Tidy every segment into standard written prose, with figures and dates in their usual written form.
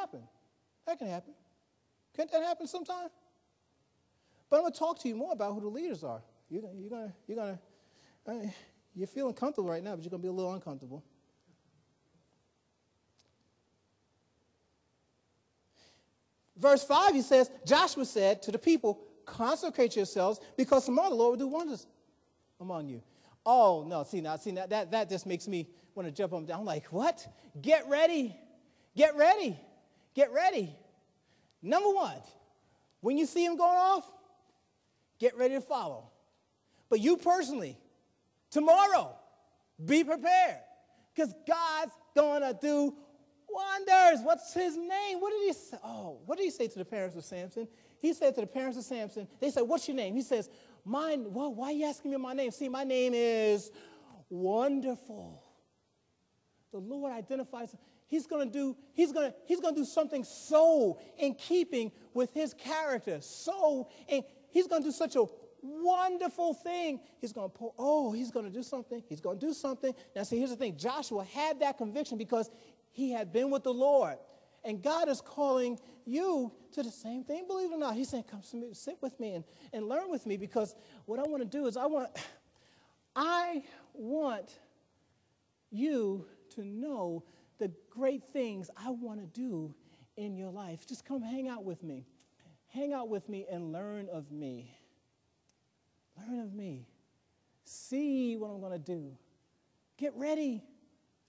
happen. That can happen. Can't that happen sometime? But I'm going to talk to you more about who the leaders are. You're feeling comfortable right now, but you're going to be a little uncomfortable. Verse 5, he says, Joshua said to the people, consecrate yourselves, because tomorrow the Lord will do wonders among you. Oh, no, see, that just makes me want to jump up and down. I'm like, what? Get ready. Get ready. Get ready. Number one, when you see him going off, get ready to follow. But you personally, tomorrow, be prepared, because God's going to do wonders. What's his name? What did he say? Oh, what did he say to the parents of Samson? He said to the parents of Samson, they said, what's your name? He says, mine. Well, why are you asking me my name? See, my name is Wonderful. The Lord identifies. He's going to do something so in keeping with his character. And he's going to do such a wonderful thing. He's going to do something. He's going to do something. Now, see, here's the thing. Joshua had that conviction because he had been with the Lord. And God is calling you to the same thing, believe it or not. He's saying, come sit with me and learn with me, because what I want to do is I want you to know the great things I want to do in your life. Just come hang out with me. Hang out with me and learn of me. Learn of me. See what I'm going to do. Get ready.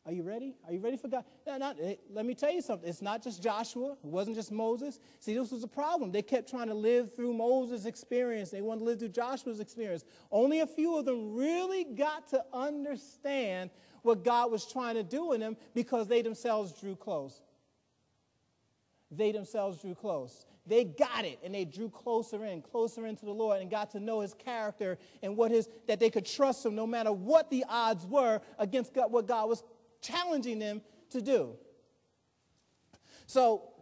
Are you ready? Are you ready for God? Let me tell you something. It's not just Joshua. It wasn't just Moses. See, this was a problem. They kept trying to live through Moses' experience. They wanted to live through Joshua's experience. Only a few of them really got to understand what God was trying to do in them, because they themselves drew close. They themselves drew close. They got it, and they drew closer into the Lord, and got to know his character and that they could trust him no matter what the odds were against God, what God was challenging them to do. So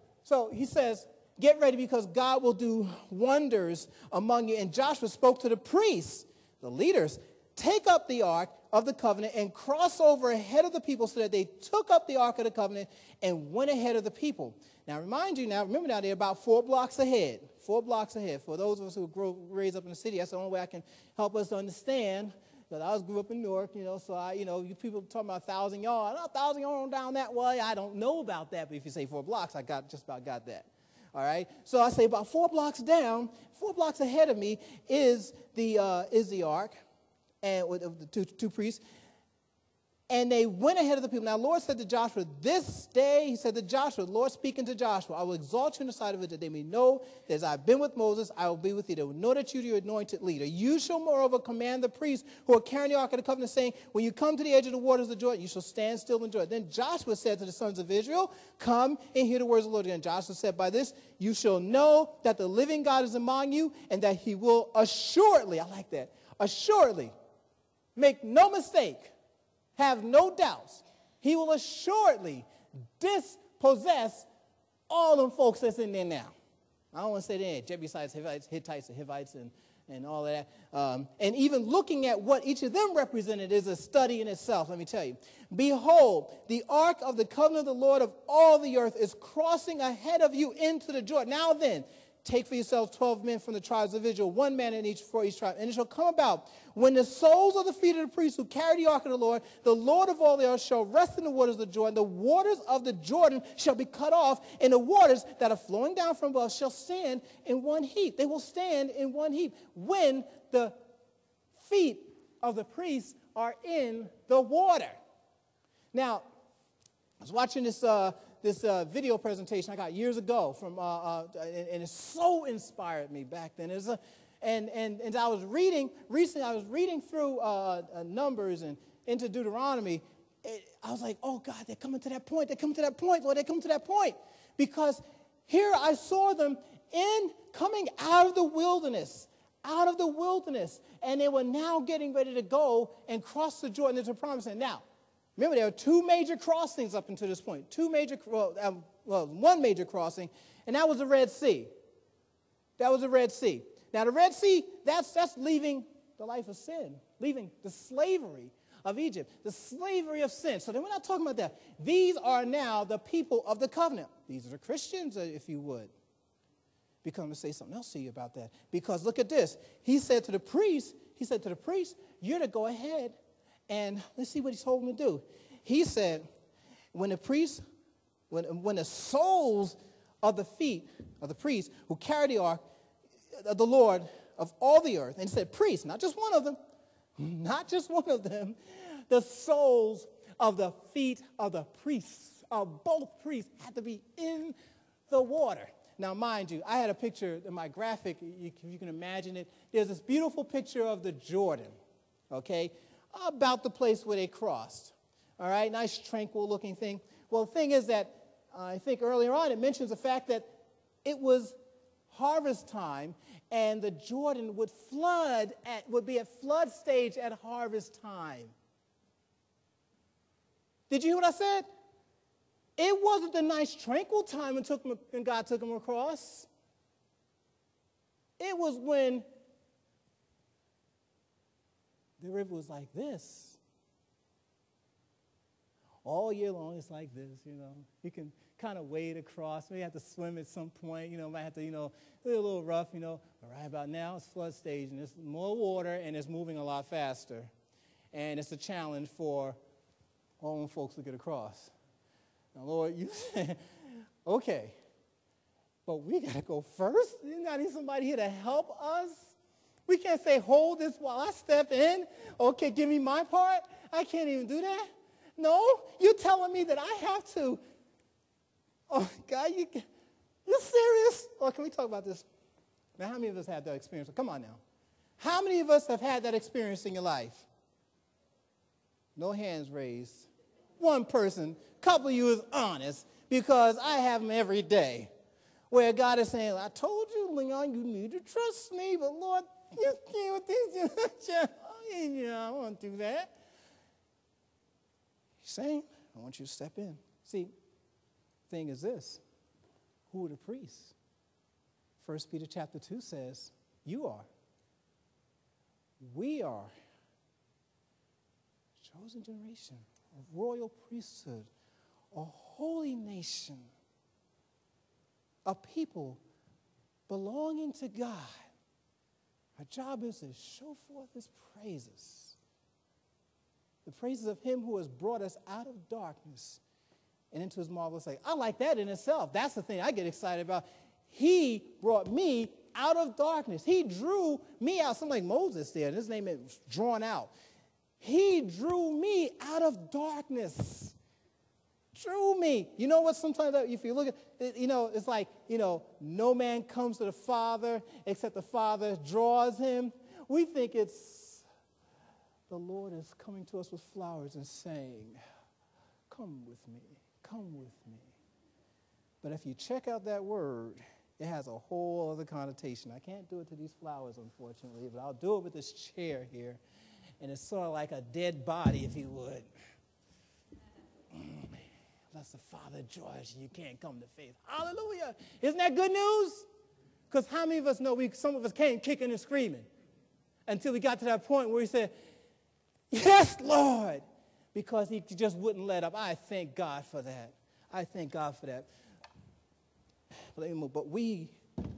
he says, get ready, because God will do wonders among you. And Joshua spoke to the priests, the leaders, take up the ark of the covenant and cross over ahead of the people, so that they took up the ark of the covenant and went ahead of the people. Now, remember now, they're about 4 blocks ahead. 4 blocks ahead. For those of us who raised up in the city, that's the only way I can help us to understand. Because I grew up in Newark, so you people talking about 1,000 yards. 1,000 yards down that way. I don't know about that, but if you say 4 blocks, I just about got that. All right. So I say about 4 blocks down, 4 blocks ahead of me is the ark, and with the two priests. And they went ahead of the people. Now, the Lord said to Joshua, this day, he said to Joshua, the Lord speaking to Joshua, I will exalt you in the sight of it, that they may know that as I've been with Moses, I will be with you. They will know that you are the anointed leader. You shall moreover command the priests who are carrying the ark of the covenant, saying, when you come to the edge of the waters of Jordan, you shall stand still and enjoy it. Then Joshua said to the sons of Israel, come and hear the words of the Lord. And Joshua said, by this you shall know that the living God is among you, and that he will assuredly, I like that, assuredly, make no mistake, have no doubts, he will assuredly dispossess all them folks that's in there now. I don't want to say they're Jebusites, Hittites, and Hivites, and all of that. And even looking at what each of them represented is a study in itself, let me tell you. Behold, the ark of the covenant of the Lord of all the earth is crossing ahead of you into the Jordan. Now then, take for yourselves 12 men from the tribes of Israel, 1 man for each tribe. And it shall come about, when the soles of the feet of the priests who carry the ark of the Lord of all the earth shall rest in the waters of the Jordan. The waters of the Jordan shall be cut off, and the waters that are flowing down from above shall stand in one heap. They will stand in one heap when the feet of the priests are in the water. Now, I was watching this video presentation I got years ago from, and it so inspired me back then. And I was reading through Numbers and into Deuteronomy. I was like, oh God, they're coming to that point. They're coming to that point, Lord. They're coming to that point, because here I saw them coming out of the wilderness, and they were now getting ready to go and cross the Jordan into the Promised Land. Now, remember, there are 2 major crossings up until this point. One major crossing, and that was the Red Sea. Now, the Red Sea, that's leaving the life of sin, leaving the slavery of Egypt, the slavery of sin. So then we're not talking about that. These are now the people of the covenant. These are the Christians, if you would. Because I'm going to say something else to you about that. Because look at this. He said to the priest, you're to go ahead and let's see what he told him to do. He said, when the soles of the feet of the priests who carry the ark of the Lord of all the earth, and he said priests, not just one of them, the soles of the feet of the priests, of both priests, had to be in the water. Now, mind you, I had a picture in my graphic, if you can imagine it. There's this beautiful picture of the Jordan, okay, about the place where they crossed. All right, nice tranquil looking thing. Well, the thing is that I think earlier on it mentions the fact that it was harvest time and the Jordan would be at flood stage at harvest time. Did you hear what I said? It wasn't the nice tranquil time when God took them across. It was when the river was like this. All year long, it's like this, you know. You can kind of wade across. Maybe have to swim at some point, you know. Might have to, you know, do a little rough, you know. But right about now, it's flood stage, and there's more water, and it's moving a lot faster. And it's a challenge for all them folks to get across. Now, Lord, you said, okay, but we got to go first? You got to need somebody here to help us? We can't say, hold this while I step in. Okay, give me my part. I can't even do that. No, you're telling me that I have to. Oh, God, you serious? Oh, can we talk about this? Now, how many of us had that experience? Come on now. How many of us have had that experience in your life? No hands raised. One person, couple of you is honest, because I have them every day, where God is saying, I told you, Leon, you need to trust me, but Lord, you can't do that. I won't do that. He's saying, I want you to step in. See, the thing is this. Who are the priests? 1 Peter chapter 2 says, you are. We are. Chosen generation, a royal priesthood, a holy nation, a people belonging to God. Our job is to show forth his praises. The praises of him who has brought us out of darkness and into his marvelous light. I like that in itself. That's the thing I get excited about. He brought me out of darkness. He drew me out. Something like Moses there. His name is drawn out. He drew me out of darkness. Drew me. You know what? Sometimes if you look at it, you know, it's like, you know, no man comes to the Father except the Father draws him. We think it's the Lord is coming to us with flowers and saying, come with me, come with me. But if you check out that word, it has a whole other connotation. I can't do it to these flowers, unfortunately, but I'll do it with this chair here. And it's sort of like a dead body, if you would. Unless the Father joys you, you can't come to faith. Hallelujah. Isn't that good news? Because how many of us know some of us came kicking and screaming until we got to that point where we said, yes, Lord, because he just wouldn't let up. I thank God for that. I thank God for that. But we,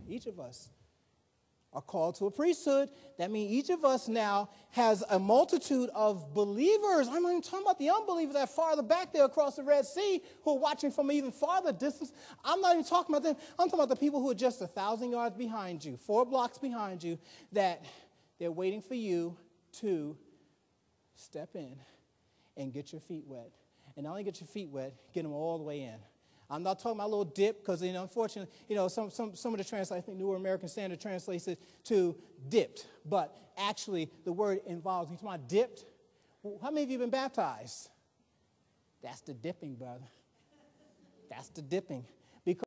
each of us, are called to a priesthood. That means each of us now has a multitude of believers. I'm not even talking about the unbelievers that are farther back there across the Red Sea who are watching from even farther distance. I'm not even talking about them. I'm talking about the people who are just 1,000 yards behind you, 4 blocks behind you, that they're waiting for you to step in and get your feet wet. And not only get your feet wet, get them all the way in. I'm not talking about a little dip because, you know, unfortunately, you know, some of the translations, I think New American Standard translates it to dipped. But actually, the word involves, you talking about dipped? How many of you have been baptized? That's the dipping, brother. That's the dipping.